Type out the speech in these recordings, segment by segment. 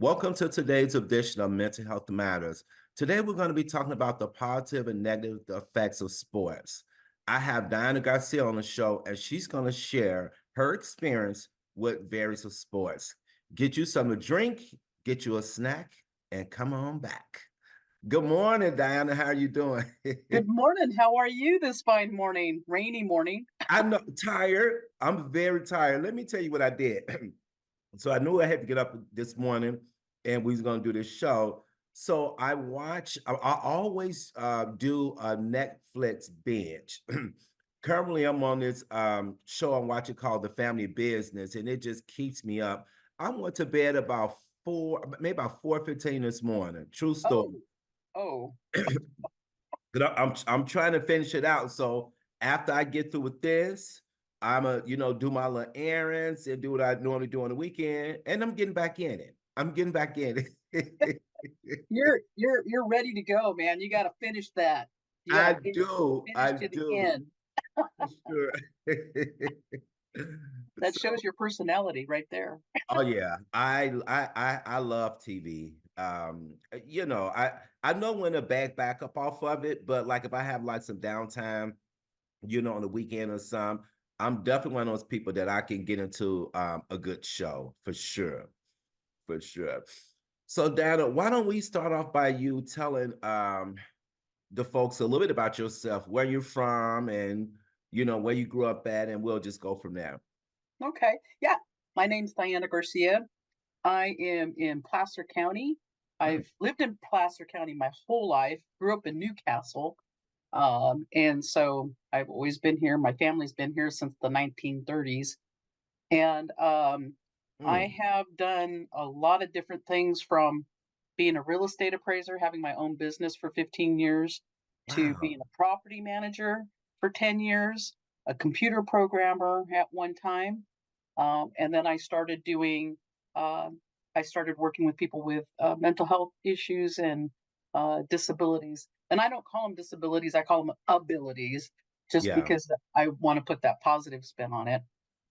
Welcome to today's edition of Mental Health Matters. Today, we're going to be talking about the positive and negative effects of sports. I have Diana Garcia on the show, and she's going to share her experience with various of sports. Get you something to drink, get you a snack, and come on back. Good morning, Diana. How are you doing? Good morning. How are you this fine morning? Rainy morning. I'm not tired. I'm very tired. Let me tell you what I did. So I knew I had to get up this morning and we was going to do this show. So I always do a Netflix binge. Currently, I'm on this show I'm watching called The Family Business, and it just keeps me up. I went to bed about maybe about 4:15 this morning. True story. Oh, oh, But I'm trying to finish it out. So after I get through with this, I'm do my little errands and do what I normally do on the weekend, and I'm getting back in it. I'm getting back in it. you're ready to go, man. You got to finish that. You got I to do. finish I to the do. end. For sure. That So, shows your personality right there. oh yeah, I love TV. I know when to back up off of it, but like if I have like some downtime, on the weekend or some, I'm definitely one of those people that I can get into a good show for sure. For sure. So Dana, why don't we start off by you telling the folks a little bit about yourself, where you're from and where you grew up at, and we'll just go from there. Okay. Yeah. My name's Diana Garcia. I am in Placer County. Mm. I've lived in Placer County my whole life. Grew up in Newcastle. And so I've always been here. My family's been here since the 1930s. And I Mm. have done a lot of different things from being a real estate appraiser, having my own business for 15 years, to Wow. being a property manager for 10 years, a computer programmer at one time. And then um, I started working with people with mental health issues and disabilities. And I don't call them disabilities, I call them abilities, just Yeah. because I want to put that positive spin on it.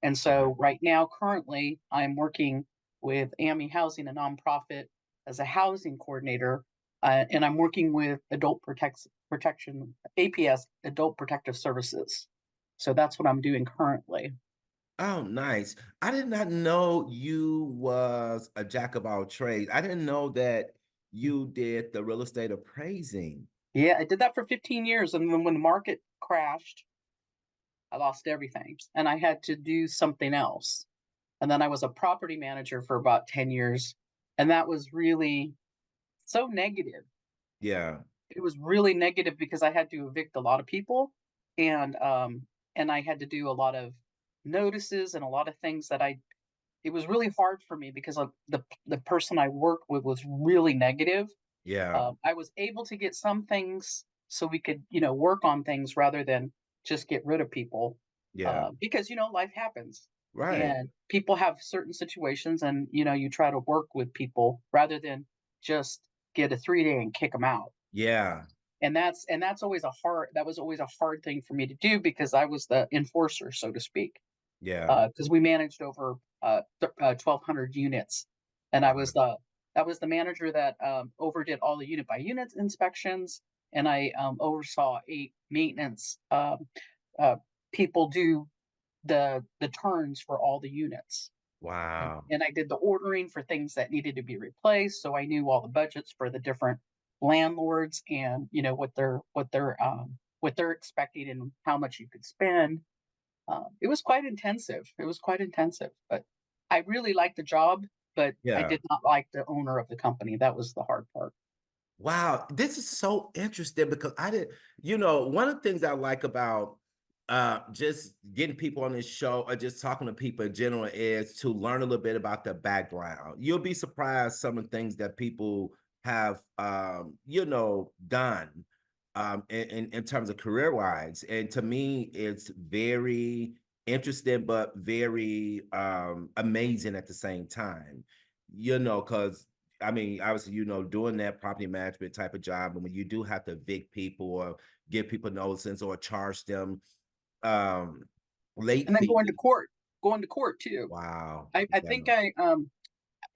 And Right. so right now, currently, I'm working with AMI Housing, a nonprofit, as a housing coordinator, and I'm working with Protection APS, Adult Protective Services. So that's what I'm doing currently. Oh, nice. I did not know you was a jack of all trades. I didn't know that you did the real estate appraising. Yeah, I did that for 15 years, and then when the market crashed, I lost everything, and I had to do something else. And then I was a property manager for about 10 years, and that was really so negative. Yeah. It was really negative because I had to evict a lot of people, and I had to do a lot of notices and a lot of things that I it was really hard for me because of the person I worked with was really negative. Yeah. I was able to get some things so we could, work on things rather than just get rid of people, Yeah. because life happens, Right. and people have certain situations, and you try to work with people rather than just get a 3 day and kick them out. Yeah. And that's always a hard that was always a hard thing for me to do because I was the enforcer, so to speak, Yeah. because we managed over 1,200 units, and Wow. I was the manager that overdid all the unit by unit inspections, and I oversaw 8 maintenance uh, people do the turns for all the units, Wow. and I did the ordering for things that needed to be replaced, so I knew all the budgets for the different landlords and what their what they're expecting and how much you could spend. It was quite intensive. It was quite intensive, but I really liked the job, but I Yeah. did not like the owner of the company. That was the hard part. Wow, this is so interesting because I didn't, one of the things I like about just getting people on this show or just talking to people in general is to learn a little bit about their background. You'll be surprised some of the things that people have done in terms of career wise. And to me, it's very interesting, but very amazing at the same time, because I mean, obviously, doing that property management type of job, and when you do have to evict people or give people notices or charge them um late And then fees. going to court too. Wow. I Yeah. think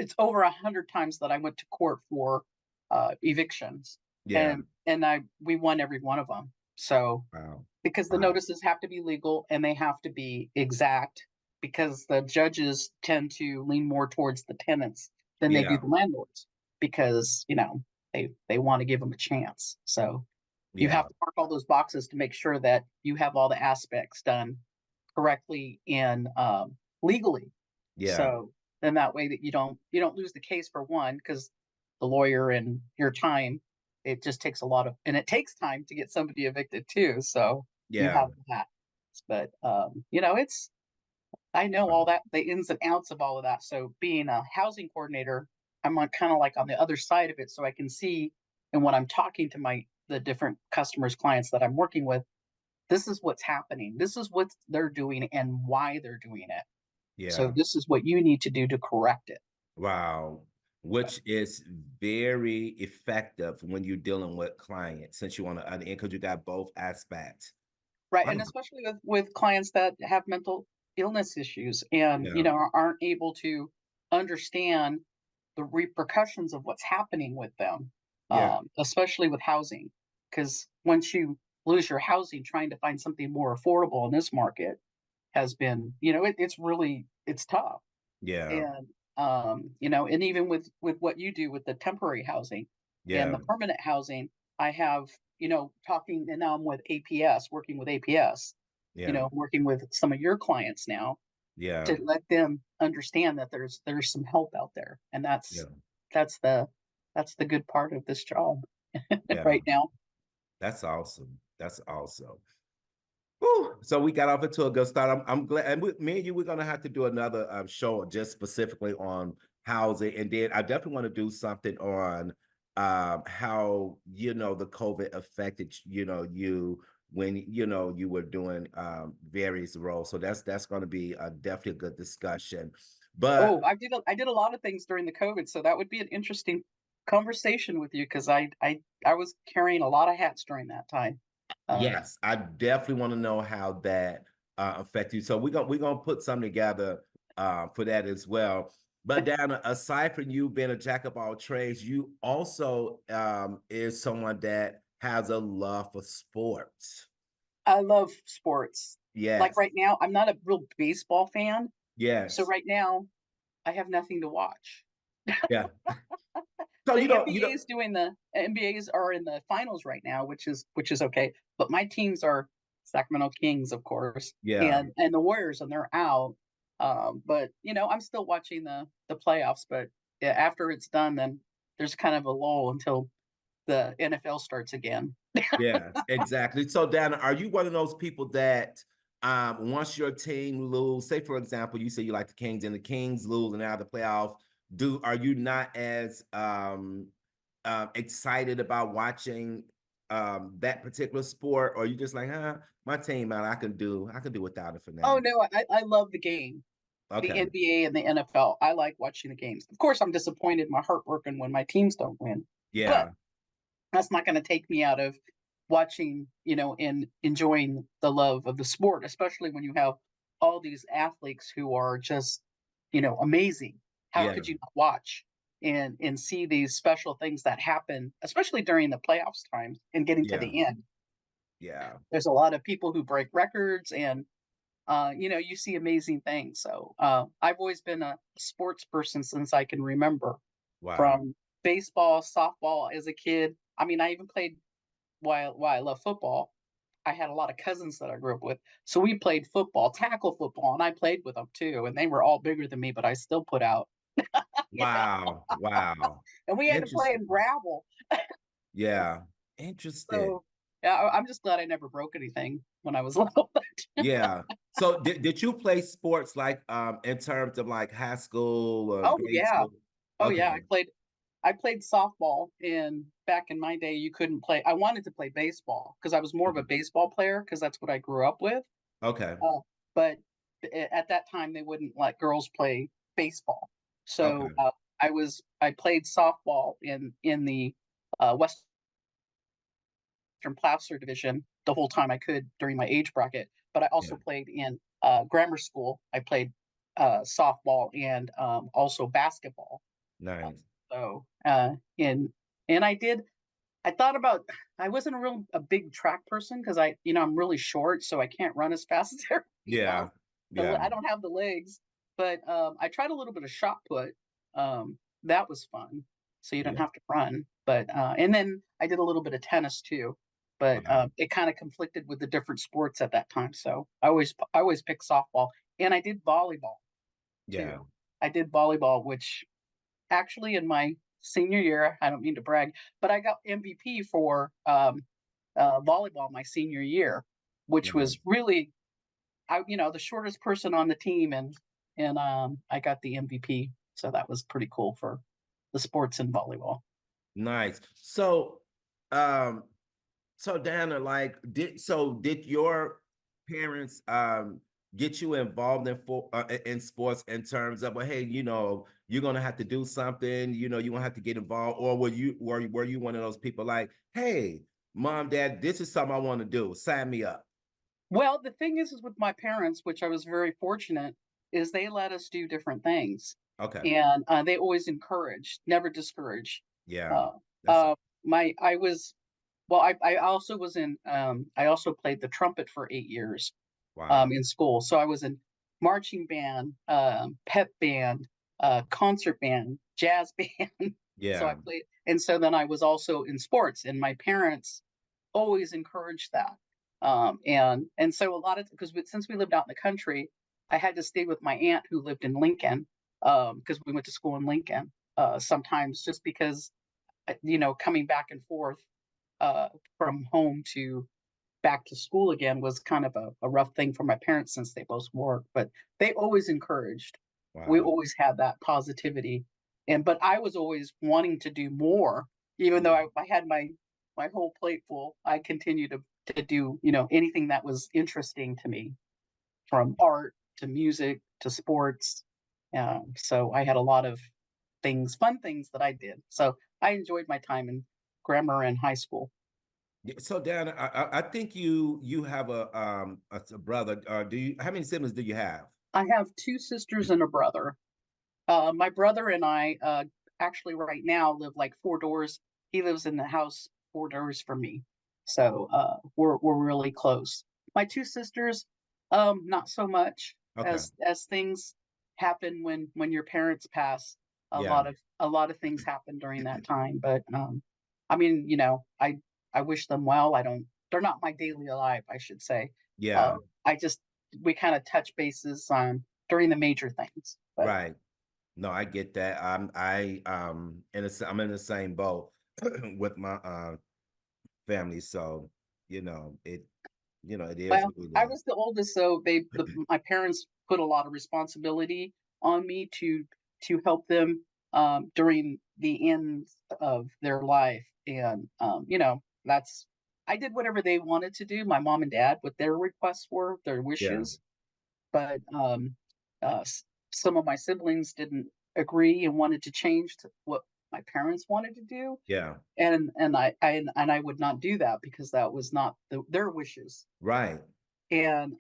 it's over 100 times that I went to court for evictions, Yeah. and we won every one of them. So Wow. because the Wow. notices have to be legal and they have to be exact, because the judges tend to lean more towards the tenants than they do Yeah. the landlords, because they want to give them a chance. So you Yeah. have to mark all those boxes to make sure that you have all the aspects done correctly and legally. Yeah. So then that way that you don't lose the case, for one, because the lawyer and your time, it just takes a lot of, and it takes time to get somebody evicted too. So you Yeah. have that. But it's, I know Wow. all that, the ins and outs of all of that. So being a housing coordinator, I'm on kind of like on the other side of it, so I can see, and when I'm talking to the different customers, clients that I'm working with, this is what's happening. This is what they're doing and why they're doing it. So Yeah. this is what you need to do to correct it. Wow. Which is very effective when you're dealing with clients since you want to, because you got both aspects. Right. Wow. And especially with clients that have mental illness issues and, Yeah. aren't able to understand the repercussions of what's happening with them, Yeah. especially with housing. Because once you lose your housing, trying to find something more affordable in this market has been, it's tough. Yeah. And and even with what you do with the temporary housing and Yeah. the permanent housing, I have, talking, and now I'm with APS, working with APS, Yeah. working with some of your clients now, Yeah. to let them understand that there's some help out there. And Yeah. that's the that's the good part of this job Yeah. right now. That's awesome. That's awesome. Whew. So we got off into a good start. I'm glad, and me and you, we're gonna have to do another show just specifically on housing, and then I definitely want to do something on how the COVID affected you when you were doing various roles. So that's going to be definitely a good discussion. But Oh, I did a lot of things during the COVID, so that would be an interesting conversation with you, because I was carrying a lot of hats during that time. Um, yes, I definitely want to know how that affect you. So we're gonna put something together for that as well. But Dana, aside from you being a jack of all trades, you also is someone that has a love for sports. I love sports. Like Yes, right now, I'm not a real baseball fan, so yes, right now I have nothing to watch. yeah. So The you NBA don't, is doing the NBAs are in the finals right now, which is okay. But my teams are Sacramento Kings, of course, yeah, and the Warriors, and they're out. But I'm still watching the playoffs. But yeah, after it's done, then there's kind of a lull until the NFL starts again. yes, exactly. So Dana, are you one of those people that once your team lose, say for example, you say you like the Kings and the Kings lose and now the playoff, are you not as excited about watching that particular sport, or you just like, my team man, I can do without it for Oh now. no, I love the game, the Okay. NBA and the NFL. I like watching the games. Of course, I'm disappointed, my heart broken when my teams don't win, but Yeah. that's not going to take me out of watching, and enjoying the love of the sport, especially when you have all these athletes who are just, amazing. How Yeah. could you not watch and see these special things that happen, especially during the playoffs times and getting to Yeah. the end? Yeah. There's a lot of people who break records, and you see amazing things. So I've always been a sports person since I can remember, Wow. from baseball, softball as a kid. I mean, I even played, while I love football. I had a lot of cousins that I grew up with. So we played football, tackle football, and I played with them too. And they were all bigger than me, but I still put out. You know? Wow, wow. And we had to play in Interesting. gravel. Yeah, interesting. So yeah, I'm just glad I never broke anything when I was little. Yeah. So did you play sports like in terms of like high school or Oh grade yeah. school? Oh Okay. yeah. I played softball in back in my day. You couldn't play. I wanted to play baseball because I was more of a Mhm. baseball player because that's what I grew up with. Okay. Uh, but at that time, they wouldn't let girls play baseball. So Okay. I played softball in the Western Placer division the whole time I could during my age bracket. But I Yeah. also played in grammar school. I played softball and also basketball. Nice. So in and I did. I thought about. I wasn't a big track person because I'm really short, so I can't run as fast as everybody Yeah. else. I Yeah. don't have the legs, but I tried a little bit of shot put. That was fun, so you don't Yeah. have to run. But and then I did a little bit of tennis too, but Wow. it kind of conflicted with the different sports at that time. So I always picked softball, and I did volleyball Yeah. too. I did volleyball, which actually in my senior year, I don't mean to brag, but I got MVP for volleyball my senior year, which was Nice. really the shortest person on the team, and I got the MVP. So that was pretty cool for the sports in volleyball. Nice. Um, so Dana, like, did your parents get you involved in sports in terms of, well, hey, you're gonna have to do something, you're gonna have to get involved, or were you one of those people like, hey, mom, dad, this is something I want to do, sign me up. Well, the thing is with my parents, which I was very fortunate, is they let us do different things, Okay. and they always encouraged, never discouraged. Yeah. Uh, That's uh, my I was Well, I also was I also played the trumpet for 8 years, wow. in school. So I was in marching band, pep band, concert band, jazz band. So I Yeah. played, and so then I was also in sports, and my parents always encouraged that. And so a lot of because since we lived out in the country, I had to stay with my aunt who lived in Lincoln, because we went to school in Lincoln. Sometimes just because coming back and forth uh, from home to back to school again was kind of a rough thing for my parents since they both work, but they always encouraged. We Wow. always had that positivity. But I was always wanting to do more, even though Yeah. I had my whole plate full. I continued to do, anything that was interesting to me, from art to music to sports. So I had a lot of fun things that I did. So I enjoyed my time in grammar and high school. Yeah, so Dan, I think you have a brother. Do you how many siblings do you have? I have 2 sisters and a brother. My brother and I, actually right now live like 4 doors. He lives in the house 4 doors from me. So, we're really close. My 2 sisters, not so much, Okay. as things happen when your parents pass. Yeah. A lot of things happen during that time, but, I mean, I wish them well. I don't They're not my daily life, I should say. Yeah. Uh, I just We kinda touch bases on during the major things, but Right. No, I get that. I'm in the same boat with my family. So, it it is well, what it I is. was the oldest, so my parents put a lot of responsibility on me to help them, during the ends of their life, and, that's I did whatever they wanted to do, my mom and dad, what their requests were, their Yeah. wishes, but, some of my siblings didn't agree and wanted to change to what my parents wanted to do, Yeah. and I would not do that because that was not their wishes. Right. And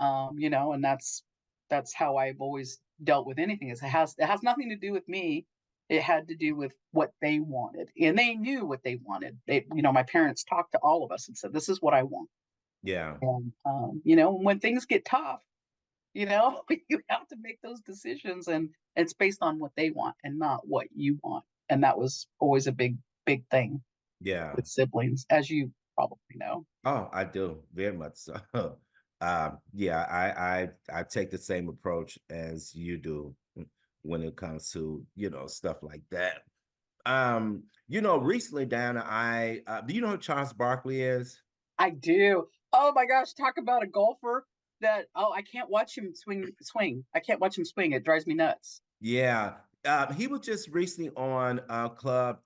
that's how I've always dealt with anything. It has nothing to do with me. It had to do with what they wanted, and they knew what they wanted. My parents talked to all of us and said, "This is what I want." Yeah. And when things get tough, you have to make those decisions, and it's based on what they want and not what you want. And that was always a big thing Yeah. with siblings, as you probably know. Oh, I do, very much so. Yeah, I take the same approach as you do when it comes to, stuff like that. Recently, Diana, do you know who Charles Barkley is? I do. Oh my gosh, talk about a golfer that, oh, I can't watch him swing. I can't watch him swing. It drives me nuts. Yeah. He was just recently on Club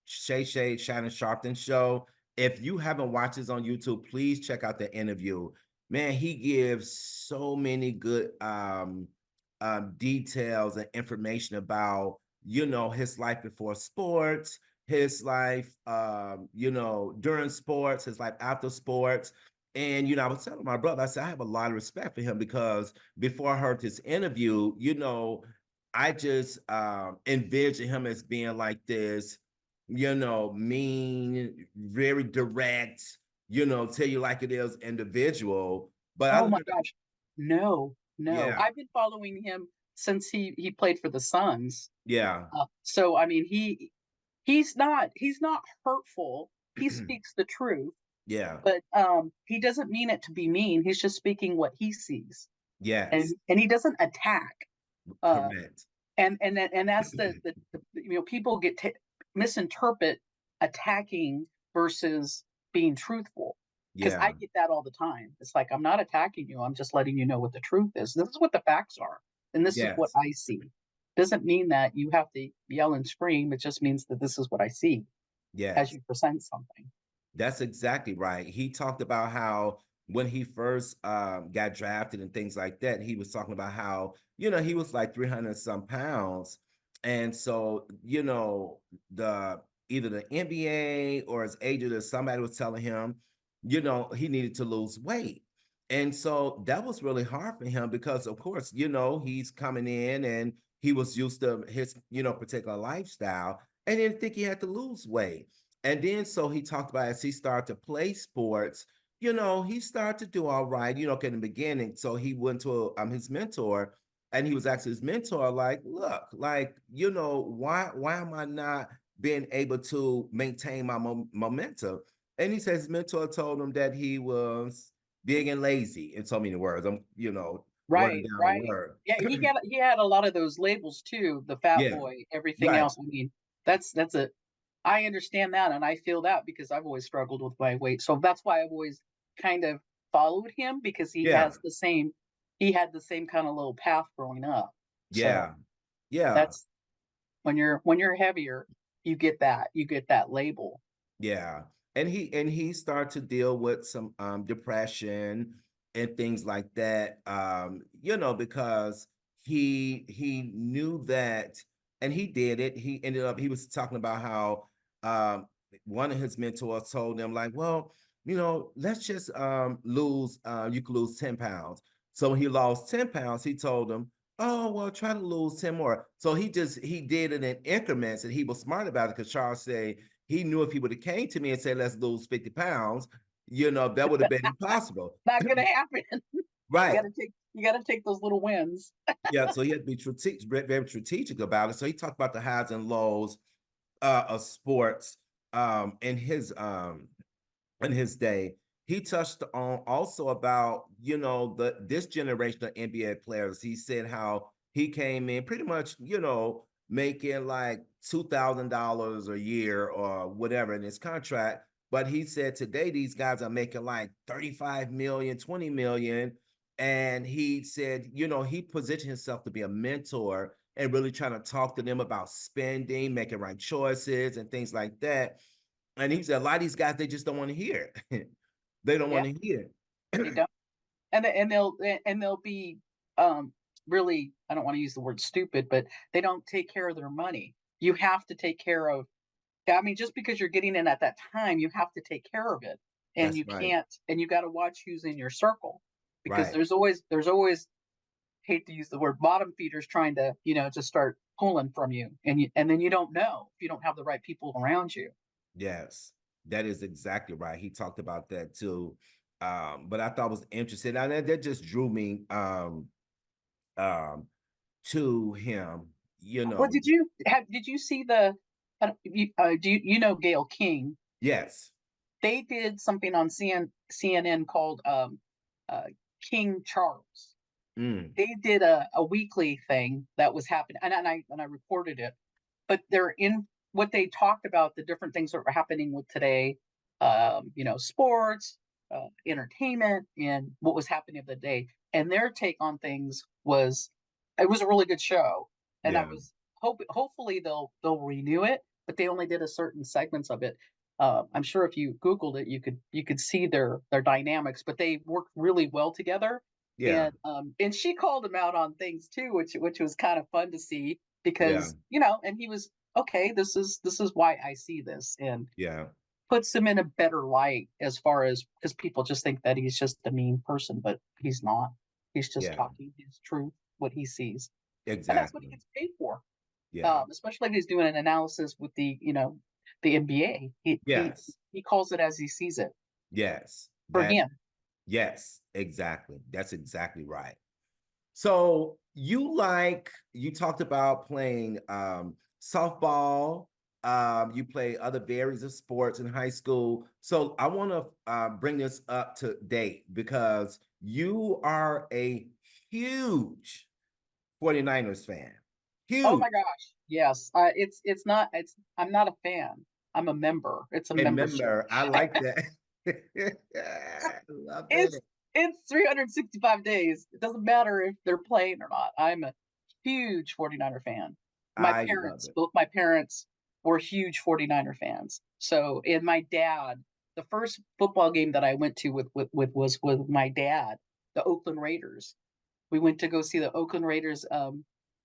Shay Shay Shannon Sharpton show. If you haven't watched this on YouTube, please check out the interview. Man, he gives so many good details and information about, his life before sports, his life, during sports, his life after sports. And, I was telling my brother, I said, I have a lot of respect for him because before I heard this interview, I just envision him as being like this, mean, very direct, tell you like it is individual. But I Oh look my at gosh. No, no. yeah, I've been following him since he played for the Suns. yeah, So I mean, he's not hurtful. He speaks the truth, yeah, but he doesn't mean it to be mean. He's just speaking what he sees, yes, and he doesn't attack. Uh, correct. and that's people misinterpret attacking versus being truthful, because I Yeah, get that all the time. It's like, I'm not attacking you, I'm just letting you know what the truth is. This is what the facts are, and this is what yes, I see. Doesn't mean that you have to yell and scream. It just means that this is what I see as yes. you present something. That's exactly right. He talked about how when he first got drafted and things like that, he was talking about how, he was like 300 some pounds. And so, the either the NBA or his agent or somebody was telling him, he needed to lose weight. And so that was really hard for him because, of course, he's coming in and he was used to his, particular lifestyle and didn't think he had to lose weight. And then so he talked about as he started to play sports, he started to do all right, in the beginning. So he went to his mentor and he was asking his mentor, like, look, like, why am I not being able to maintain my momentum? And he says his mentor told him that he was big and lazy in so many words. I'm, watering Right, down the right. word. Yeah, he had a lot of those labels too, the fat Yeah, boy, everything right. else. I mean, that's a I understand that, and I feel that because I've always struggled with my weight. So that's why I've always kind of followed him, because Yeah, he had the same kind of little path growing up. So yeah, yeah. that's when you're heavier, you get that label. Yeah. And he started to deal with some depression and things like that. Because he knew that and he did it. He was talking about how one of his mentors told him, like, well, let's just lose you could lose 10 pounds. So when he lost 10 pounds, he told him, oh, well, try to lose 10 more. So he did it in increments and he was smart about it because Charles said he knew if he would have came to me and said, let's lose 50 pounds, that would have been impossible. Not gonna happen. You Right. gotta take those little wins. Yeah. So he had to be very strategic about it. So he talked about the highs and lows of sports in his day. He touched on also about, this generation of NBA players. He said how he came in pretty much, making like $2,000 a year or whatever in his contract. But he said today these guys are making like 35 million, 20 million. And he said, he positioned himself to be a mentor and really trying to talk to them about spending, making right choices and things like that. And he said a lot of these guys, they just don't want to hear it. They don't Yeah, want to hear they it. don't. And they'll be really, I don't want to use the word stupid, but they don't take care of their money. You have to take care of, I mean, just because you're getting in at that time, you have to take care of it. And That's you right. can't, and you got to watch who's in your circle, because Right. there's always, hate to use the word, bottom feeders trying to, just start pulling from you. And then you don't know if you don't have the right people around you. Yes. That is exactly right. He talked about that too. But I thought was interesting. And that just drew me um to him, Well, did you see the, do you know Gail King? Yes. they did something on CNN called King Charles. Mm, They did a weekly thing that was happening, and I reported it. But they're in what they talked about the different things that were happening with today, sports, entertainment, and what was happening of the day. And their take on things was, it was a really good show, and I yeah, was hopefully they'll renew it, but they only did a certain segments of it. I'm sure if you Googled it, you could see their dynamics, but they worked really well together. yeah, And she called him out on things too, which was kind of fun to see yeah, because and he was okay. This is why I see this, and yeah, puts him in a better light as far as because people just think that he's just a mean person, but he's not. He's just yeah, talking his truth, what he sees, and that's what he exactly. gets paid for. Yeah. Especially if he's doing an analysis with the NBA. He he Yes. he calls it as he sees it Yes. for That, him. yes, exactly. That's exactly right. So you talked about playing softball. You play other varies of sports in high school. So I want to bring this up to date because you are a huge 49ers fan. Oh Huge. my gosh, yes. It's not. It's I'm not a fan. I'm a member. It's a membership. Remember, I like that. I love It's it. it's 365 days. It doesn't matter if they're playing or not. I'm a huge 49er fan. My I love parents, it. both my parents were huge 49er fans. So, and my dad, the first football game that I went to with was with my dad, the Oakland Raiders. We went to go see the Oakland Raiders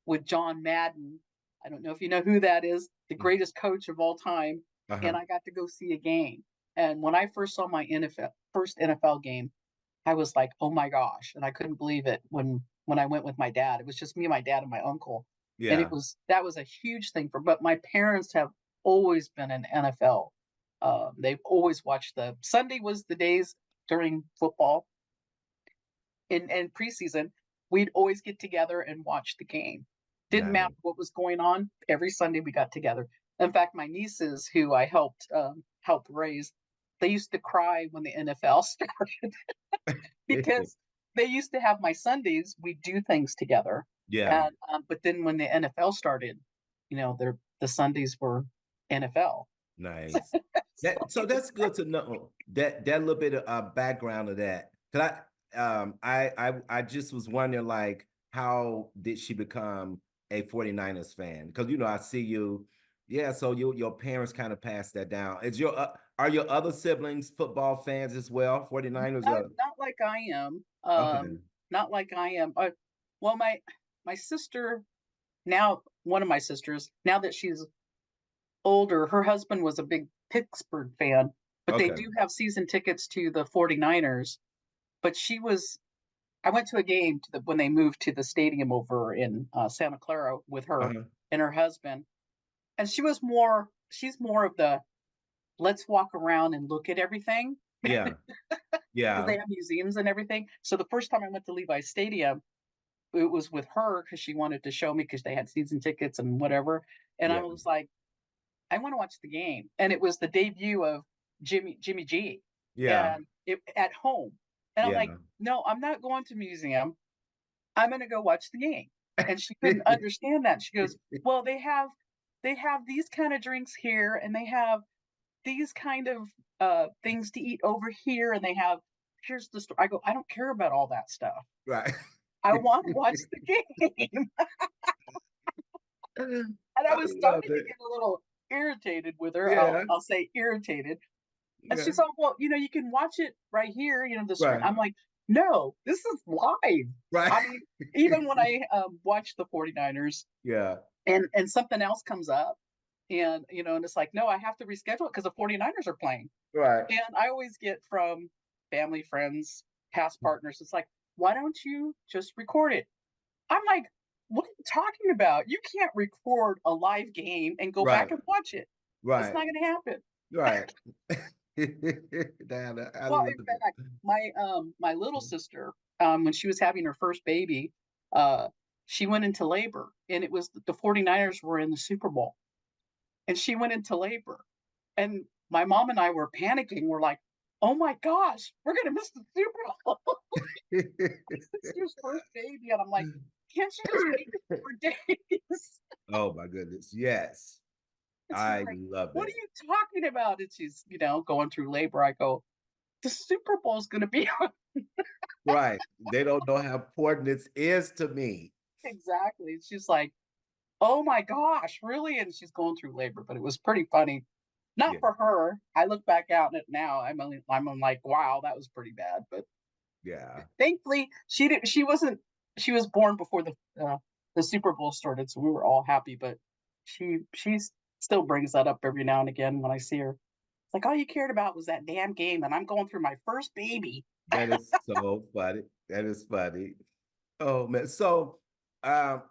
with John Madden. I don't know if you know who that is, the Mm, greatest coach of all time. And uh-huh. I got to go see a game. And when I first saw my first NFL game, I was like, "Oh my gosh," and I couldn't believe it when I went with my dad. It was just me, my dad, and my uncle, and Yeah. that was a huge thing for. But my parents have always been an NFL. They've always watched the Sunday was the days during football and preseason. We'd always get together and watch the game. Didn't matter Nice. what was going on. Every Sunday we got together. In fact, my nieces, who I helped raise, they used to cry when the NFL started because they used to have my Sundays, we do things together. Yeah. And but then when the NFL started, the Sundays were NFL. Nice. So So that's good to know that little bit of background of that. Cause I just was wondering like how did she become a 49ers fan? Because I see you, yeah, so your parents kind of passed that down. Are your other siblings football fans as well? 49ers not like I am. okay. Not like I am. Well, my sister now, one of my sisters, now that she's older, her husband was a big Pittsburgh fan, but they Okay. do have season tickets to the 49ers. But I went to a game when they moved to the stadium over in Santa Clara with her Uh-huh. and her husband, and she's more of the let's walk around and look at everything Yeah. because Yeah. they have museums and everything. So the first time I went to Levi Stadium, it was with her because she wanted to show me because they had season tickets and whatever. And I Yeah. was like, I want to watch the game. And it was the debut of Jimmy G Yeah. and it at home. And I'm like, Yeah. no, I'm not going to museum. I'm gonna go watch the game. And she couldn't understand that. She goes, well, they have these kind of drinks here and they have these kind of things to eat over here and they have here's the story. I go, I don't care about all that stuff. Right. I want to watch the game. And I I was love starting to it. get a little irritated with her. I'll Yeah. I'll say irritated. And Yeah. she's like, well, you can watch it right here, the screen. Right. I'm like, no, this is live. Right. I mean, even when I watch the 49ers Yeah. and something else comes up and it's like, no, I have to reschedule it because the 49ers are playing. Right. And I always get from family, friends, past partners, it's like, why don't you just record it? I'm like, what are you talking about? You can't record a live game and go back Right. and watch it. It's Right. not going to happen. Right. Damn, I Well, love in it. fact, my little sister, when she was having her first baby, uh, she went into labor, and it was the 49ers were in the Super Bowl, and she went into labor, and my mom and I were panicking. We're like, "Oh my gosh, we're gonna miss the Super Bowl." Sister's first baby, and I'm like, "Can't you just wait 4 days?" Oh my goodness. Yes. And she's I like, love "What are it. you talking about?" And she's, going through labor. I go, "The Super Bowl's gonna be on." Right. They don't know how important this is to me. Exactly. She's like, "Oh my gosh, really?" And she's going through labor, but it was pretty funny. Not Yeah. for her. I look back out at it now. I'm like, wow, that was pretty bad. But Yeah. thankfully, she didn't. She wasn't. She was born before the Super Bowl started, so we were all happy. But she still brings that up every now and again when I see her. It's like all you cared about was that damn game, and I'm going through my first baby. That is so funny. That is funny. Oh man. So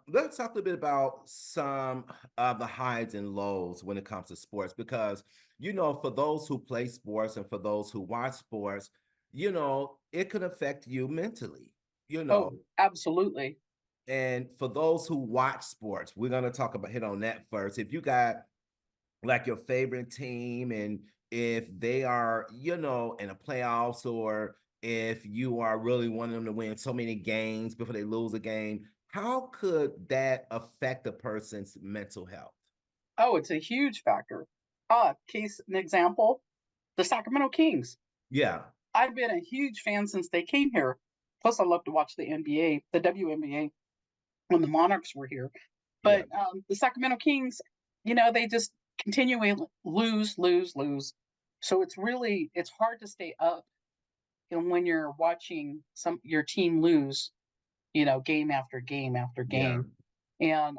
let's talk a little bit about some of the highs and lows when it comes to sports because for those who play sports and for those who watch sports, it can affect you mentally, you Oh, know. absolutely. And for those who watch sports, we're gonna talk about hit on that first. If you got like your favorite team and if they are, in the playoffs or if you are really wanting them to win so many games before they lose a game, how could that affect a person's mental health? Oh, it's a huge factor. Case an example: the Sacramento Kings. Yeah, I've been a huge fan since they came here. Plus, I love to watch the NBA, the WNBA, when the Monarchs were here. yeah, But the Sacramento Kings, they just continually lose, lose, lose. So it's hard to stay up. And when you're watching your team lose, game after game after yeah. game, and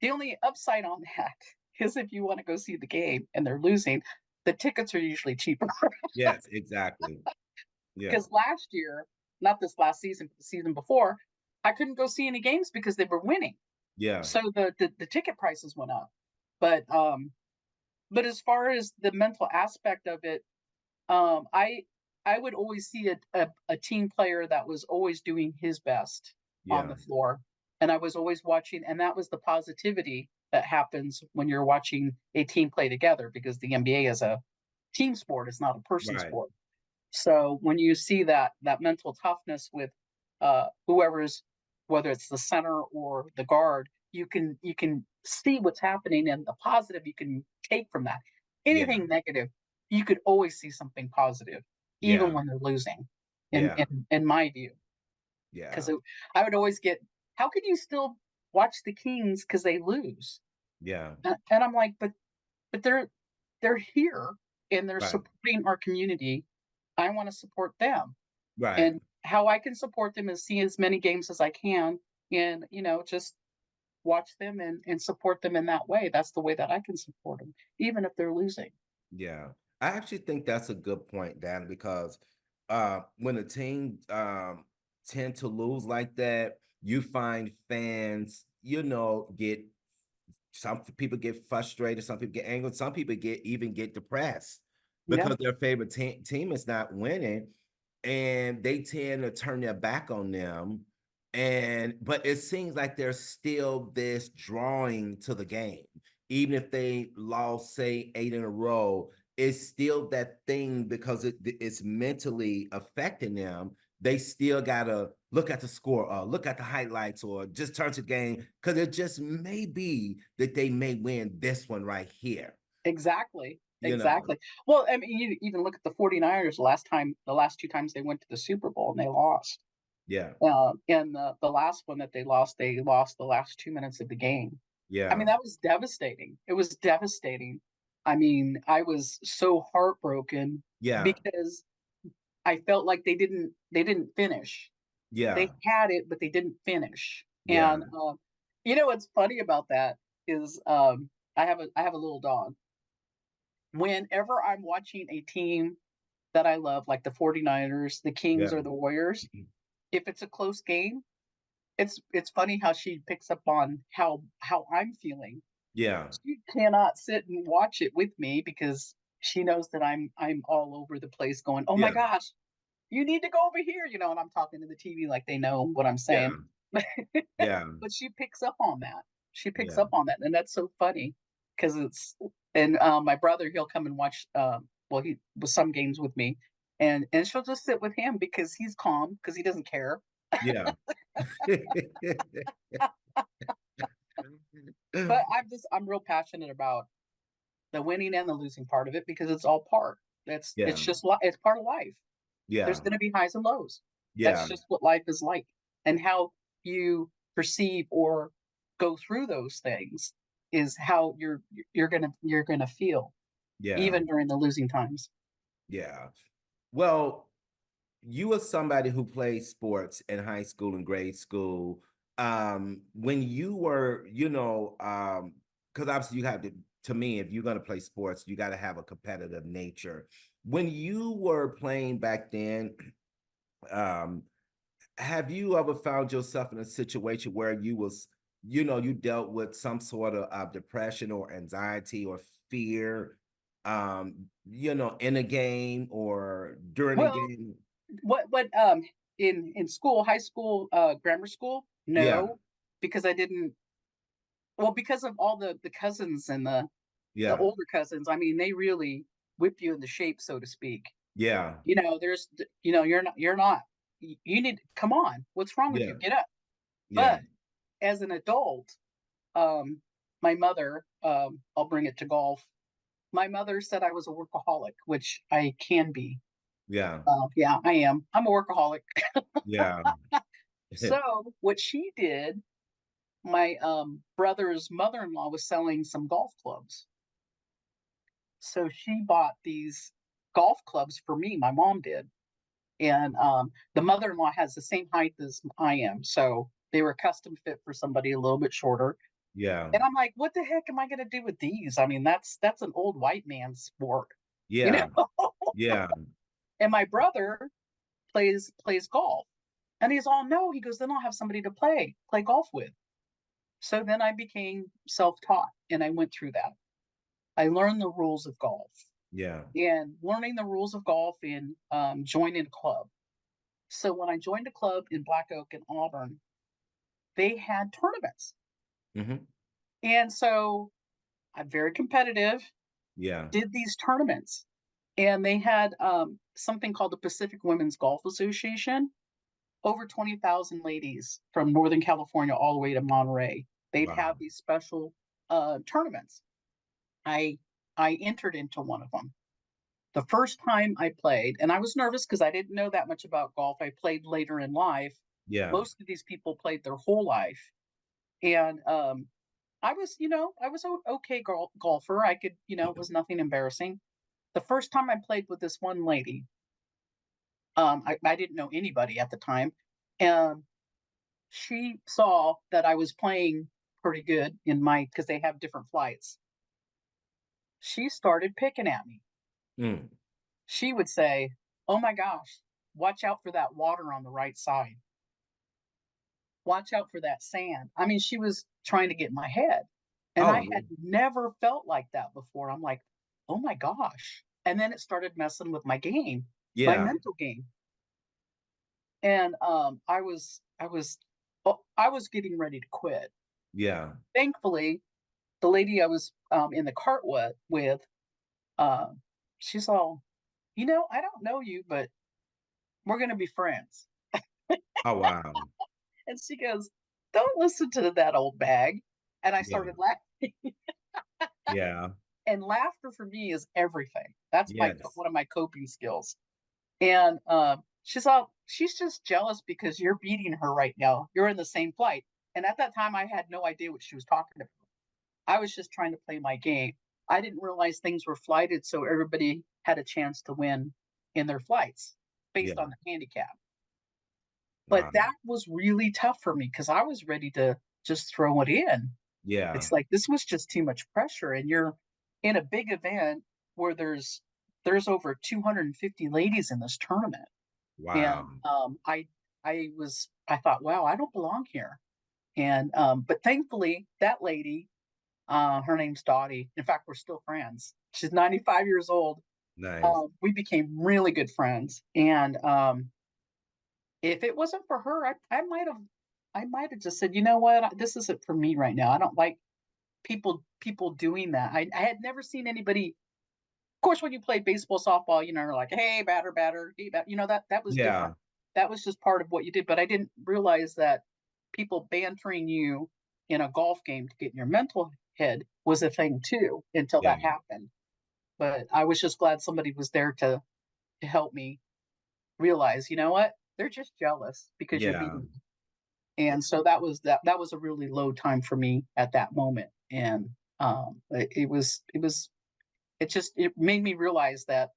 the only upside on that is if you want to go see the game and they're losing, the tickets are usually cheaper. Yes, exactly. Yeah, Because last year, not this last season, but the season before, I couldn't go see any games because they were winning. yeah, So the ticket prices went up. But as far as the mental aspect of it, um, I I would always see a team player that was always doing his best on yeah, the floor, and I was always watching, and that was the positivity that happens when you're watching a team play together because the NBA is a team sport; it's not a person right. sport. So when you see that mental toughness with whoever's, whether it's the center or the guard, you can see what's happening and the positive you can take from that. Yeah, Anything negative, you could always see something positive, even yeah, when they're losing. In yeah, in in my view, because yeah, I would always get, how can you still watch the Kings because they lose? yeah. And I'm like, but they're here and they're Right, supporting our community. I want to support them. right. And how I can support them is see as many games as I can and, just watch them and support them in that way. That's the way that I can support them, even if they're losing. Yeah. I actually think that's a good point, Dan, because when a team tend to lose like that, you find fans, get some people get frustrated, some people get angry, some people get depressed Yeah, because their favorite team is not winning, and they tend to turn their back on them. And but it seems like there's still this drawing to the game, even if they lost, say, 8 in a row. It's still that thing because it's mentally affecting them. They still gotta look at the score or look at the highlights or just turn to the game because it just may be that they may win this one right here. exactly. You know, Exactly. Well, I mean, you even look at the 49ers the last two times they went to the Super Bowl and they lost. yeah, And the last one that they lost the last 2 minutes of the game. I yeah, mean, that was devastating. It was devastating. I mean, I was so heartbroken yeah, because I felt like they didn't finish. yeah, They had it, but they didn't finish. yeah, And what's funny about that is I have a little dog. Whenever I'm watching a team that I love, like the 49ers, the yeah, Kings, or the Warriors, if it's a close game, it's funny how she picks up on how I'm feeling. yeah, She cannot sit and watch it with me because she knows that I'm all over the place going, "Oh my yeah, gosh, you need to go over here," and I'm talking to the TV like they know what I'm yeah, saying. yeah, But she picks up on that. She picks yeah, up on that, and that's so funny because And my brother, he'll come and watch. Well, he was some games with me, and she'll just sit with him because he's calm because he doesn't care. Yeah. But I'm real passionate about the winning and the losing part of it because it's all part. It's Yeah. just it's part of life. There's Yeah. going to be highs and lows. That's Yeah. just what life is like, and how you perceive or go through those things is how you're gonna feel Yeah. even during the losing times. Yeah. Well, you are somebody who played sports in high school and grade school. When you were, because obviously you have to me, if you're going to play sports, you got to have a competitive nature. When you were playing back then, um, have you ever found yourself in a situation where you dealt with some sort of depression or anxiety or fear, in a game or during a Well, game? what in school, high school, grammar school, Yeah, no, because I didn't. Well, because of all the cousins and the yeah, older cousins. I mean, they really whip you into shape, so to speak. yeah, You're not. You need come on. What's wrong with yeah, you? Get up. yeah. But as an adult, um, my mother, I'll bring it to golf. My mother said I was a workaholic, which I can be. Yeah, Yeah, I am. I'm a workaholic. yeah, So what she did, my brother's mother-in-law was selling some golf clubs. So she bought these golf clubs for me. My mom did, and the mother-in-law has the same height as I am, so they were custom fit for somebody a little bit shorter. yeah, And I'm like, what the heck am I going to do with these? I mean, that's an old white man's sport, you yeah, know. yeah, And my brother plays golf, and he's all no. He goes, then I'll have somebody to play golf with. So then I became self-taught, and I went through that. I learned the rules of golf, yeah. and learning the rules of golf and joining a club. So when I joined a club in Black Oak and Auburn, they had tournaments. Hmm. And so I'm very competitive, Yeah. did these tournaments. And they had something called the Pacific Women's Golf Association. Over 20,000 ladies from Northern California all the way to Monterey. They'd have Wow. these special tournaments. I I entered into one of them. The first time I played, and I was nervous because I didn't know that much about golf. I played later in life. Yeah. Most of these people played their whole life, and I was okay golfer. I could, it was nothing embarrassing. The first time I played with this one lady, I didn't know anybody at the time, and she saw that I was playing pretty good in my because they have different flights. She started picking at me. Mm. She would say, "Oh my gosh, watch out for that water on the right side. Watch out for that sand." I mean, she was trying to get in my head. And I Oh, had never felt like that before. I'm like, "Oh my gosh." And then it started messing with my game, my yeah. mental game. And I was getting ready to quit. Yeah. Thankfully, the lady I was in the cart with, um, she's all, I don't know you, but we're gonna be friends. Oh, wow. And she goes, "Don't listen to that old bag." And I Yeah. started laughing. Yeah. And laughter for me is everything. That's Yes. one of my coping skills. And she's just jealous because you're beating her right now. You're in the same flight. And at that time, I had no idea what she was talking about. I was just trying to play my game. I didn't realize things were flighted, so everybody had a chance to win in their flights based Yeah. on the handicap. But Wow. that was really tough for me because I was ready to just throw it in. Yeah. It's like this was just too much pressure, and you're in a big event where there's over 250 ladies in this tournament, Wow. and I thought, wow, I don't belong here. And but thankfully, that lady, her name's Dottie. In fact, we're still friends. She's 95 years old. Nice. We became really good friends, and if it wasn't for her, I might have just said, you know what, this isn't for me right now. I don't like people doing that. I had never seen anybody. Of course, when you play baseball, softball, you're like, "Hey, batter, batter, hey, that was Yeah. different. That was just part of what you did, but I didn't realize that people bantering you in a golf game to get in your mental head was a thing too until Yeah. that happened. But I was just glad somebody was there to help me realize, you know what? They're just jealous because you're Yeah. beating them. And so that was a really low time for me at that moment. And it made me realize that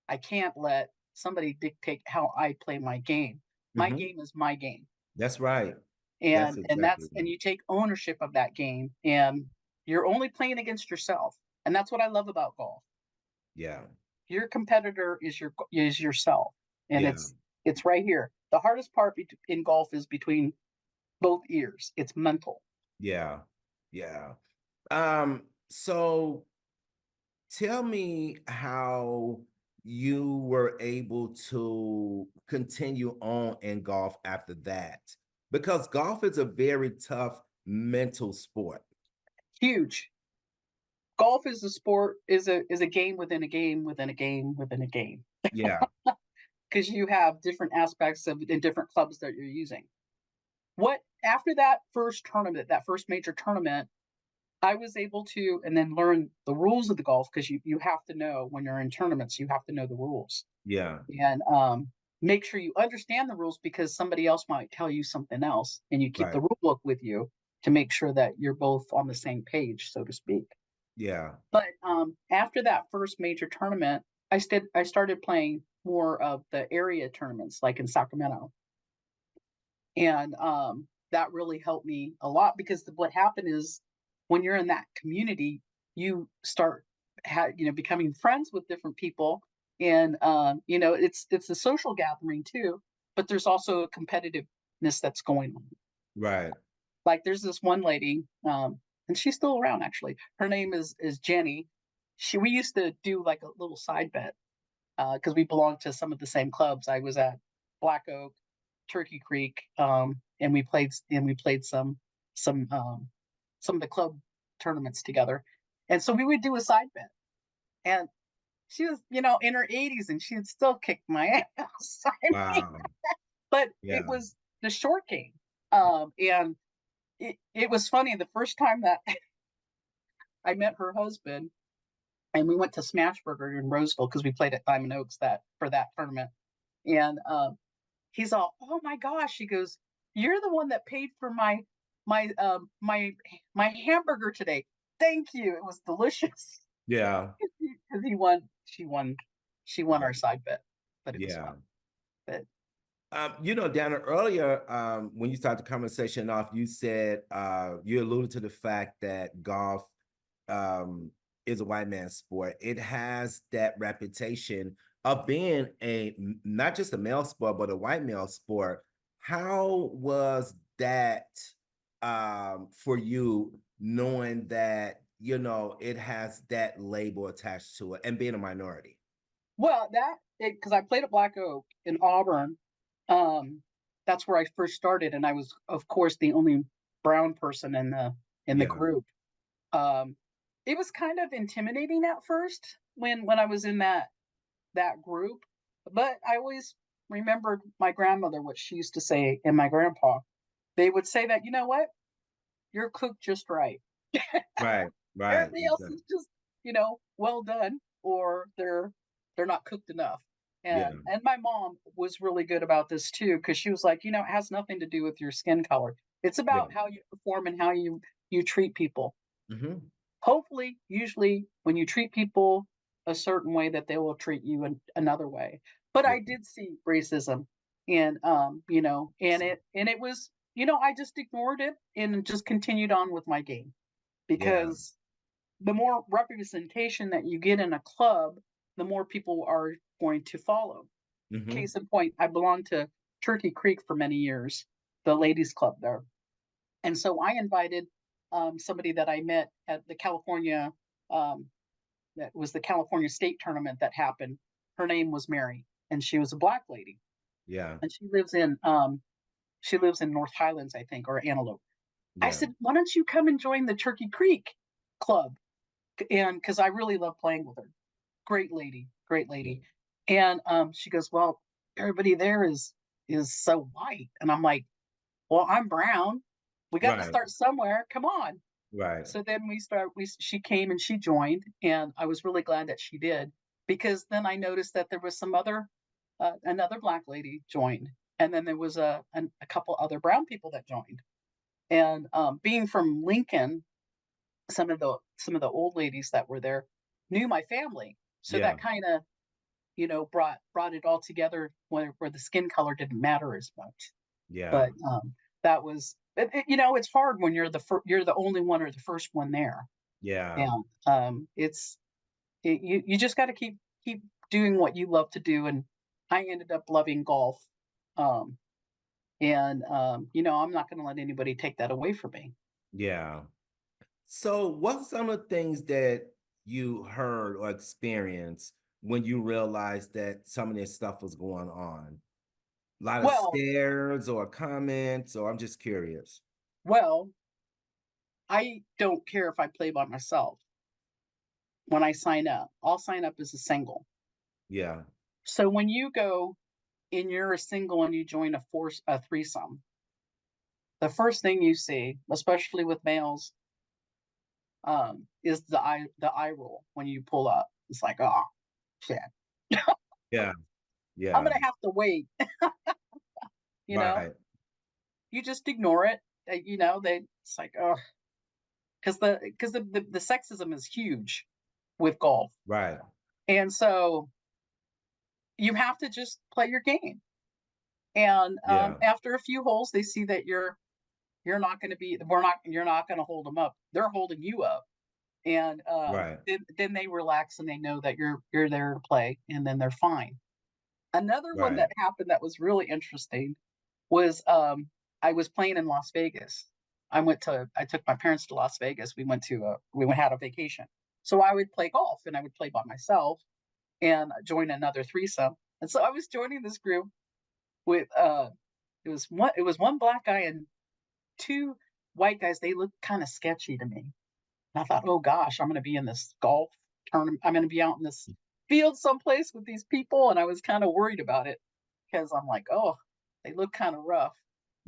I can't let somebody dictate how I play my game. My Mhm. game is my game. That's right. That's And exactly and right. you take ownership of that game, and you're only playing against yourself. And that's what I love about golf. Yeah. Your competitor is yourself. And Yeah. it's right here. The hardest part in golf is between both ears. It's mental. Yeah. Yeah. So tell me how you were able to continue on in golf after that. Because golf is a very tough mental sport. Huge. Golf is a sport, is a game within a game within a game within a game, Yeah. because you have different aspects of and different clubs that you're using. What After that first tournament, that first major tournament, I was able to and then learn the rules of the golf, because you have to know when you're in tournaments, you have to know the rules. Yeah. And make sure you understand the rules, because somebody else might tell you something else, and you keep Right. the rule book with you to make sure that you're both on the same page, so to speak. Yeah. But after that first major tournament, I started playing more of the area tournaments, like in Sacramento, and that really helped me a lot, because what happened is when you're in that community, you start becoming friends with different people, and it's a social gathering too, but there's also a competitiveness that's going on. Right. Like there's this one lady, and she's still around actually. Her name is Jenny. We used to do like a little side bet, because we belonged to some of the same clubs. I was at Black Oak, Turkey Creek, and we played some of the club tournaments together. And so we would do a side bet. And she was, in her 80s, and she'd still kick my ass. Wow. But it Yeah. was the short game. And it was funny the first time that I met her husband, and we went to Smashburger in Roseville, because we played at Diamond Oaks that for that tournament. And he's all, "Oh my gosh," he goes, "You're the one that paid for my hamburger today. Thank you. It was delicious." Yeah. Because she won our side bet, but it was Yeah. fun. But Dana, earlier, when you started the conversation off, you said you alluded to the fact that golf is a white man's sport. It has that reputation of being not just a male sport, but a white male sport. How was that for you, knowing that it has that label attached to it and being a minority? well, because I played at Black Oak in Auburn. Um, that's where I first started, and I was, of course, the only brown person in the Yeah. group. Um, it was kind of intimidating at first when I was in that group, but I always remembered my grandmother, what she used to say, and my grandpa. They would say that, you know what, you're cooked just right. Right. Right. Everything else Exactly. is just, well done, or they're not cooked enough. Yeah. And my mom was really good about this too, because she was like, it has nothing to do with your skin color. It's Yeah. about how you perform and how you treat people. Hmm. Hopefully, usually when you treat people a certain way, that they will treat you another way. But Yeah. I did see racism, and it was, I just ignored it and just continued on with my game, Yeah. because the more representation that you get in a club, the more people are going to follow. Hmm. Case in point, I belonged to Turkey Creek for many years, the ladies club there. And so I invited somebody that I met at um, the California State tournament that happened. Her name was Mary, and she was a black lady, Yeah. and she lives in North Highlands, I think, or Antelope. I Yeah. said, "Why don't you come and join the Turkey Creek?" club, and because I really love playing with her. Great Yeah. lady. And she goes, "Well, everybody there is so white," and I'm like, "Well, I'm brown. We got to Right. start somewhere. Come on." Right. So then she came and she joined, and I was really glad that she did, because then I noticed that there was some other another black lady joined, and then there was a couple other brown people that joined. And being from Lincoln, some of the old ladies that were there knew my family, so Yeah. that kind of, brought it all together, where the skin color didn't matter as much. Yeah. But that was it's hard when you're the only one or the first one there. Yeah. And you just got to keep doing what you love to do. And I ended up loving golf. Um, and I'm not going to let anybody take that away from me. Yeah. So, what's some of the things that you heard or experienced when you realized that some of this stuff was going on? A lot of Well, stares or comments, or I'm just curious. well, I don't care if I play by myself when I sign up. I'll sign up as a single. Yeah. So when you go and you're a single and you join a threesome, the first thing you see, especially with males, is the eye roll when you pull up. It's like, oh shit, Yeah. I'm Yeah. gonna have to wait. You know, Right. you just ignore it. It's like, oh, because the sexism is huge with golf, Right. and so you have to just play your game. And Yeah. after a few holes, they see that you're not going to be we're not you're not going to hold them up. They're holding you up, and Right. then they relax and they know that you're there to play, and then they're fine. Another one Right. that happened that was really interesting was I was playing in Las Vegas. I took my parents to Las Vegas. Had a vacation. So I would play golf and I would play by myself and join another threesome. And so I was joining this group with it was one black guy and two white guys. They looked kind of sketchy to me. And I thought, oh gosh, I'm gonna be in this golf tournament. I'm gonna be out in this field someplace with these people. And I was kind of worried about it because I'm like, oh, they look kind of rough.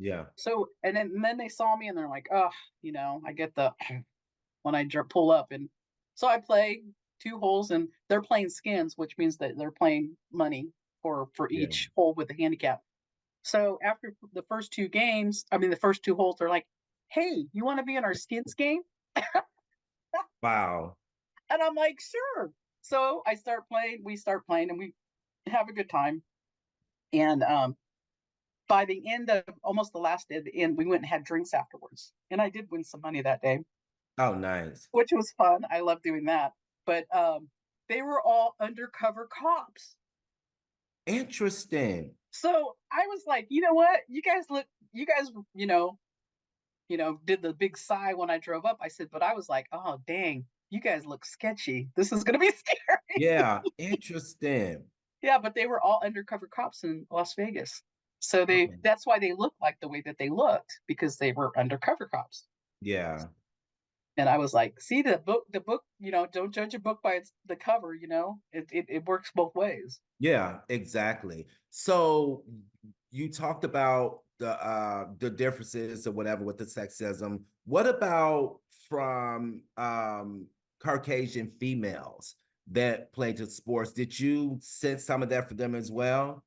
Yeah. So and then they saw me and they're like, oh, I get the when I pull up. And so I play two holes and they're playing skins, which means that they're playing money for Yeah. each hole with a handicap. So after the first two games, I mean the first two holes, they're like, "Hey, you want to be in our skins game?" Wow. And I'm like, "Sure." So I start playing. We start playing, and we have a good time. And by the end of almost the last day of the end, we went and had drinks afterwards. And I did win some money that day, Oh, nice. which was fun. I love doing that. But they were all undercover cops. Interesting. So I was like, you know what? You guys, did the big sigh when I drove up. I said, but I was like, oh, dang, you guys look sketchy. This is going to be scary. Yeah. Interesting. Yeah, but they were all undercover cops in Las Vegas. So Okay. that's why they looked like the way that they looked, because they were undercover cops. Yeah. And I was like, see, the book, don't judge a book by the cover, it works both ways. Yeah, exactly. So you talked about the differences or whatever with the sexism. What about from Caucasian females that play to sports? Did you sense some of that for them as well?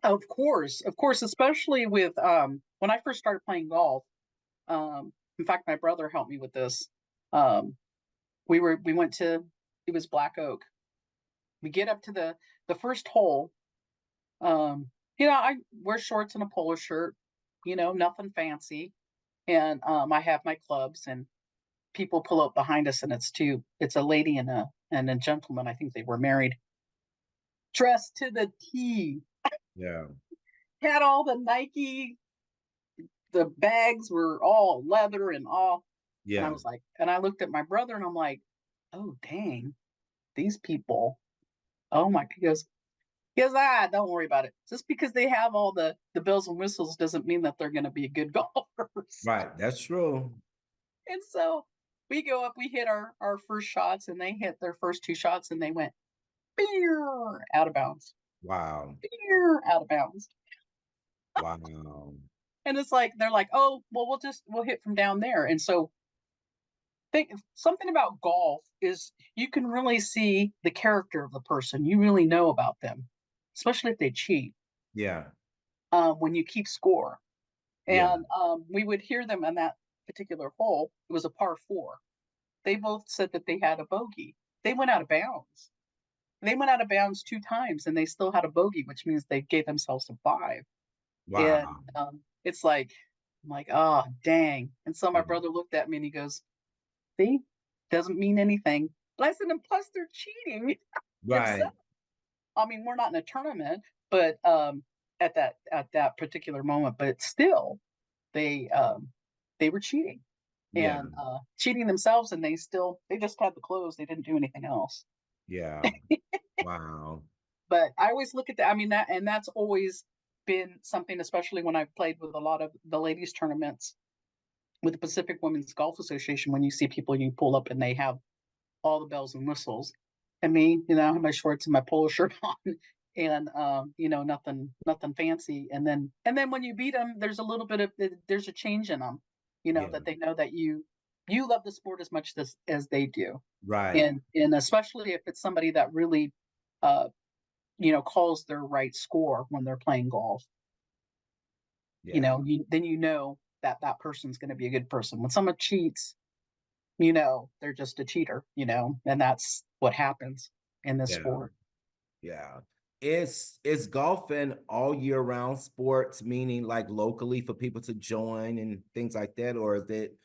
Of course, especially with when I first started playing golf. In fact, my brother helped me with this. Um, we went to it was Black Oak. We get up to the first hole. Um, I wear shorts and a polo shirt. Nothing fancy, and I have my clubs. And people pull up behind us, and it's a lady and a gentleman. I think they were married, dressed to the T. Yeah. Had all the Nike. The bags were all leather and all. And I Yeah. was like, and I looked at my brother and I'm like, oh dang, these people. Oh my, he goes, don't worry about it. Just because they have all the bells and whistles doesn't mean that they're going to be good golfers. Right. That's true. And so we go up, we hit our first shots, and they hit their first 2 shots, and they went, "Beer," out of bounds. Wow. Beer, out of bounds. Wow. And it's like they're like, "Oh, well, we'll hit from down there." And so think something about golf is you can really see the character of the person. You really know about them, especially if they cheat, Yeah. when you keep score. Yeah. And we would hear them on that particular hole. It was a par four. They both said that they had a bogey. They went out of bounds. They went out of bounds 2 times and they still had a bogey, which means they gave themselves a five. And Wow. it's like, I'm like, oh, dang. And so my Yeah. brother looked at me and he goes, see, doesn't mean anything. But I said, and plus they're cheating themselves. Right. I mean, we're not in a tournament, but at that particular moment, but still they were cheating Yeah. and cheating themselves, and they just had the clothes. They didn't do anything else. Yeah. Wow. But I always look at that. I mean, that's always been something, especially when I've played with a lot of the ladies tournaments with the Pacific Women's Golf Association. When you see people, you pull up and they have all the bells and whistles. And me, I have my shorts and my polo shirt on, and nothing fancy. And then when you beat them, there's a little bit of there's a change in them, Yeah. that they know that you love the sport as much as they do, Right. and especially if it's somebody that really, uh, calls their right score when they're playing golf. Yeah. Then that that person's going to be a good person. When someone cheats, they're just a cheater, and that's what happens in this Yeah. sport. Yeah. Is golf an all year round sports, meaning like locally for people to join and things like that, or is it,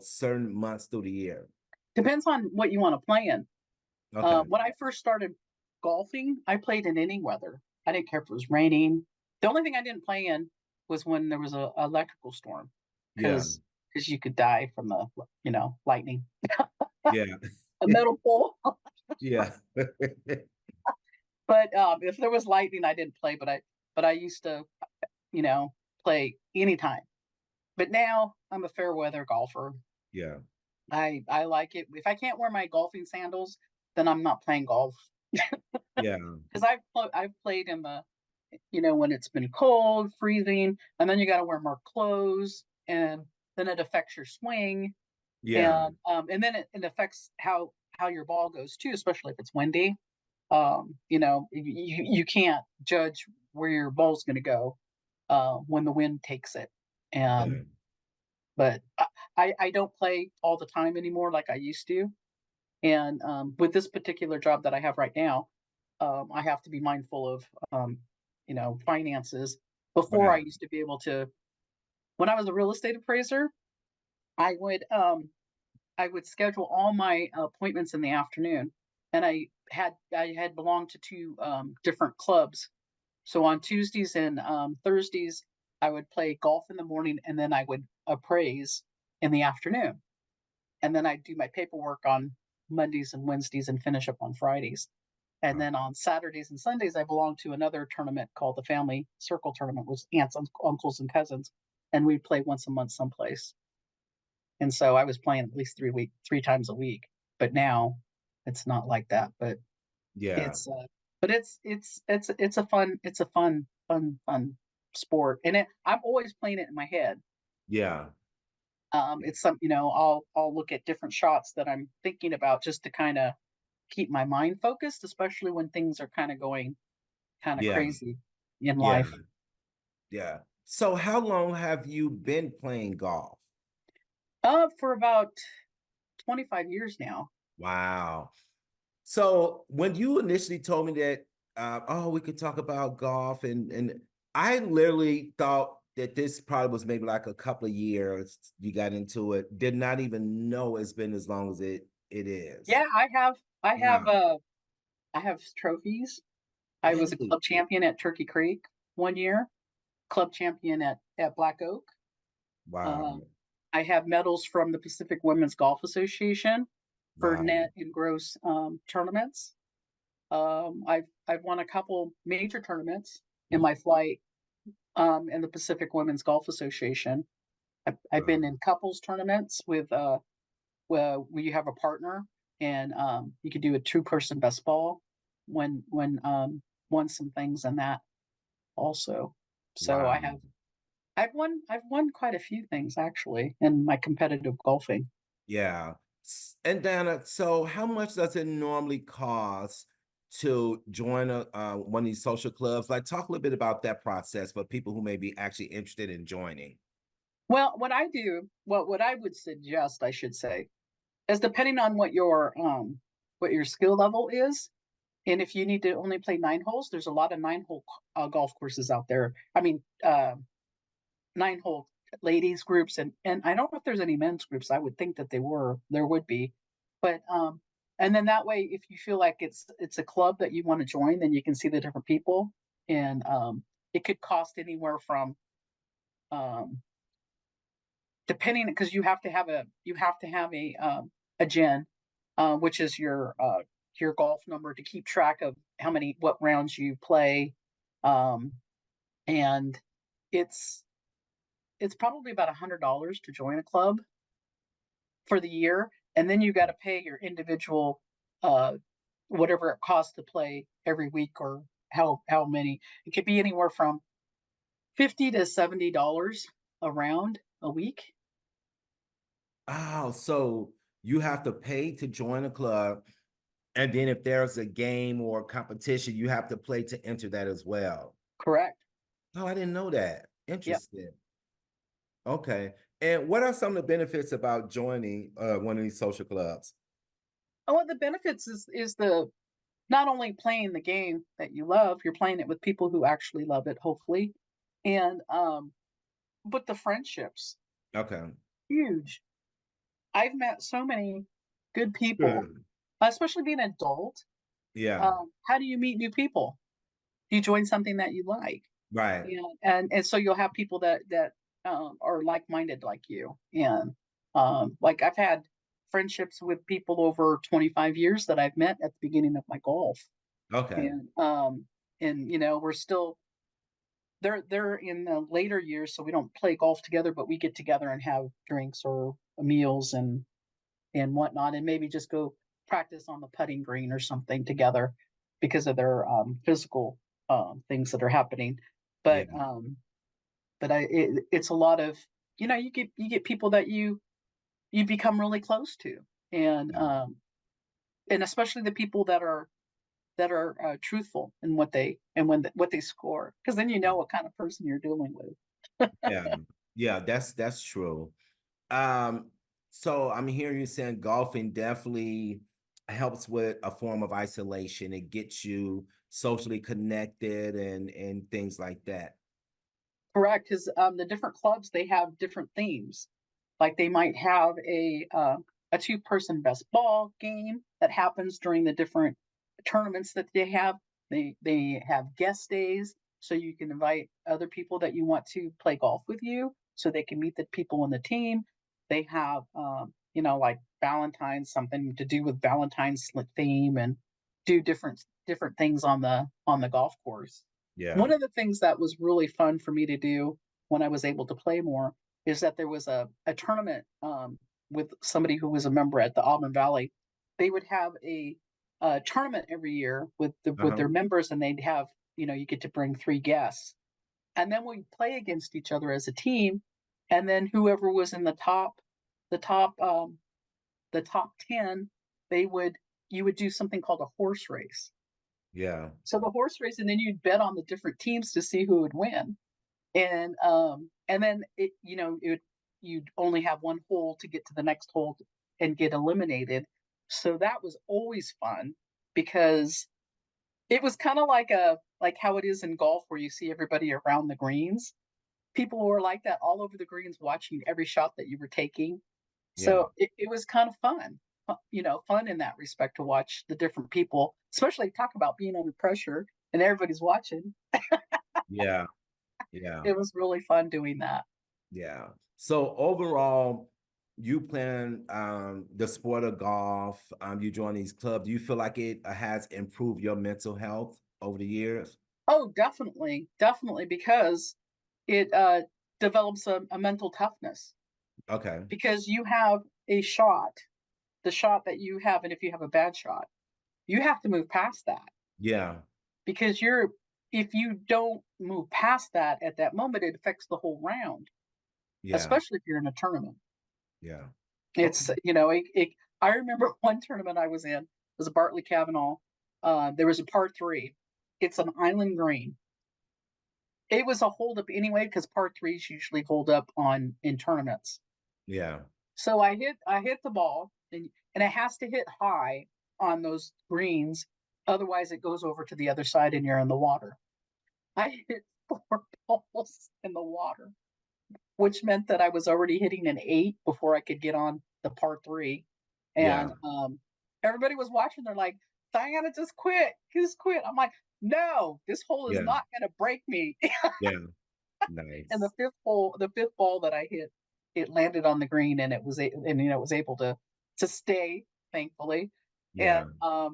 certain months through the year? Depends on what you want to play in. Okay. When I first started golfing, I played in any weather. I didn't care if it was raining. The only thing I didn't play in was when there was a electrical storm, Yeah. because you could die from the lightning, Yeah. a metal pole. Yeah. But if there was lightning, I didn't play. But I used to you know play anytime. But now I'm a fair weather golfer. Yeah. I like it. If I can't wear my golfing sandals, then I'm not playing golf. Yeah. Because I've played in the when it's been cold, freezing, and then you got to wear more clothes, and then it affects your swing, Yeah. and then it affects how your ball goes too, especially if it's windy. You can't judge where your ball's going to go when the wind takes it, and Yeah. but I don't play all the time anymore like I used to. And with this particular job that I have right now, I have to be mindful of finances. Before, I Right. used to be able to, when I was a real estate appraiser, I would schedule all my appointments in the afternoon, and I had belonged to two different clubs. So on Tuesdays and Thursdays, I would play golf in the morning, and then I would appraise in the afternoon, and then I'd do my paperwork on Mondays and Wednesdays and finish up on Fridays. And then on Saturdays and Sundays, I belonged to another tournament called the Family Circle Tournament, with aunts, uncles, and cousins, and we'd play once a month someplace. And so I was playing at least 3 times a week. But now it's not like that. But Yeah. it's it's a fun sport, and I'm always playing it in my head. Yeah. It's some I'll look at different shots that I'm thinking about, just to kind of keep my mind focused, especially when things are kind of going kind of Yeah. crazy in Yeah. life. Yeah. So how long have you been playing golf? For about 25 years now. Wow. So when you initially told me that, oh, we could talk about golf, and I literally thought that this probably was maybe like a couple of years you got into it. Did not even know it's been as long as it is. Yeah, Wow. I have trophies. I was a Really? club champion at Turkey Creek one year, club champion at Black Oak. Wow. Um, I have medals from the Pacific Women's Golf Association for Wow. net and gross tournaments. I've won a couple major tournaments in my flight in the Pacific Women's Golf Association. I've been Wow. in couples tournaments with where you have a partner and you could do a two-person best ball when won some things in that also. So Wow. I've won quite a few things actually in my competitive golfing. Yeah. And Dana, so how much does it normally cost to join one of these social clubs? Like, talk a little bit about that process for people who may be actually interested in joining. Well, what I would suggest, I should say, is depending on what your skill level is, and if you need to only play 9 holes, there's a lot of 9-hole golf courses out there. I mean, 9-hole ladies groups, and I don't know if there's any men's groups. I would think that there would be, but and then that way, if you feel like it's a club that you want to join, then you can see the different people, and it could cost anywhere from um, depending because you have to have a gen, which is your golf number to keep track of what rounds you play, um, and it's it's probably about $100 to join a club for the year, and then you got to pay your individual uh, whatever it costs to play every week or how many. It could be anywhere from $50 to $70 a round a week. Oh, so you have to pay to join a club, and then if there's a game or competition, you have to play to enter that as well. Correct. Oh, I didn't know that. Yep. Interesting. Okay. And what are some of the benefits about joining one of these social clubs? Oh, well, the benefits is the not only playing the game that you love, you're playing it with people who actually love it, hopefully, and but the friendships, Okay. huge. I've met so many good people, Good. especially being an adult. Yeah. How do you meet new people? You join something that you like, Right. and so you'll have people that are like-minded like you, and like I've had friendships with people over 25 years that I've met at the beginning of my golf, Okay. and we're still they're in the later years, so we don't play golf together, but we get together and have drinks or meals and whatnot, and maybe just go practice on the putting green or something together because of their physical things that are happening. Yeah. But it's a lot of you get people that you become really close to, and Yeah. especially the people that are truthful in what they score, because then you know what kind of person you're dealing with. Yeah. Yeah. That's true. Um, so I'm hearing you saying golfing definitely helps with a form of isolation. It gets you socially connected and things like that. Correct, because the different clubs they have different themes. Like they might have a two-person best ball game that happens during the different tournaments that they have. They have guest days, so you can invite other people that you want to play golf with you, so they can meet the people on the team. They have like Valentine's, something to do with Valentine's theme, and do different things on the golf course. Yeah. One of the things that was really fun for me to do when I was able to play more is that there was a tournament with somebody who was a member at the Auburn Valley. They would have a tournament every year with Uh-huh. their members, and they'd have you get to bring 3 guests, and then we play against each other as a team, and then whoever was in the top the top 10, they would you would do something called a horse race. Yeah. So the horse race, and then you'd bet on the different teams to see who would win. And then you'd only have one hole to get to the next hole and get eliminated. So that was always fun because it was kind of like how it is in golf where you see everybody around the greens. People were like that all over the greens watching every shot that you were taking. Yeah. So it was kind of fun. Fun in that respect to watch the different people, especially talk about being under pressure and everybody's watching. Yeah. Yeah. It was really fun doing that. Yeah. So overall, you plan the sport of golf, you join these clubs. Do you feel like it has improved your mental health over the years? Oh, definitely, definitely, because it develops a mental toughness Okay. because you have a shot. the shot that you have, and if you have a bad shot, you have to move past that Yeah. because you're if you don't move past that at that moment, it affects the whole round, Yeah. especially if you're in a tournament. Yeah. It's, Okay. I remember one tournament I was in, it was a Bartley Kavanaugh. There was a par three. It's an island green. It was a holdup anyway because par threes usually hold up on in tournaments. Yeah. So I hit the ball and it has to hit high on those greens, otherwise it goes over to the other side and you're in the water. I hit 4 balls in the water, which meant that I was already hitting an 8 before I could get on the par 3, Yeah. and, everybody was watching, they're like, "Diana, just quit." I'm like, "No, this hole is Yeah. not gonna break me." Yeah. And the Nice. 5th ball that I hit, it landed on the green and it was able to stay, thankfully, and, Yeah.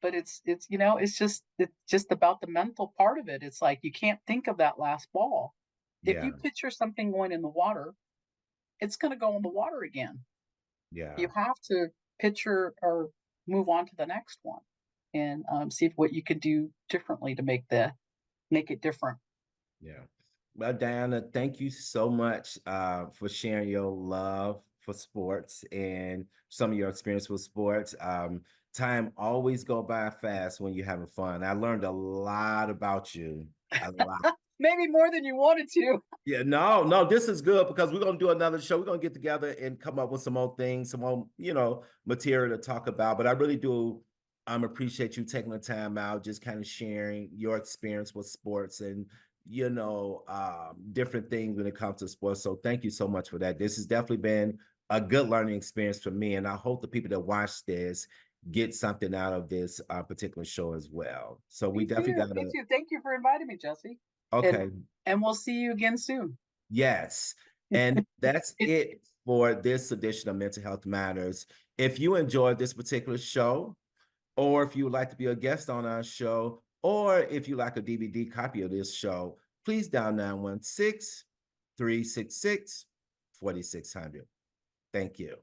but it's just about the mental part of it. It's like you can't think of that last ball. If Yeah. you picture something going in the water, it's gonna go in the water again. You Yeah. have to picture or move on to the next one and, see if what you can do differently to make it different. Yeah. Well, Diana, thank you so much for sharing your love for sports and some of your experience with sports. Time always go by fast when you're having fun. I learned a lot about you. A lot. Maybe more than you wanted to. Yeah, no, no, this is good because we're gonna do another show. We're gonna get together and come up with some more things, some more, material to talk about. But I really do appreciate you taking the time out, just kind of sharing your experience with sports and different things when it comes to sports. So thank you so much for that. This has definitely been a good learning experience for me, and I hope the people that watch this get something out of this particular show as well. So we Me definitely too, me gotta. too. Thank you for inviting me, Jesse, and Okay. and we'll see you again soon. Yes. And that's It it for this edition of Mental Health Matters. If you enjoyed this particular show, or if you would like to be a guest on our show, or if you like a DVD copy of this show, please dial 916-366-4600. Thank you.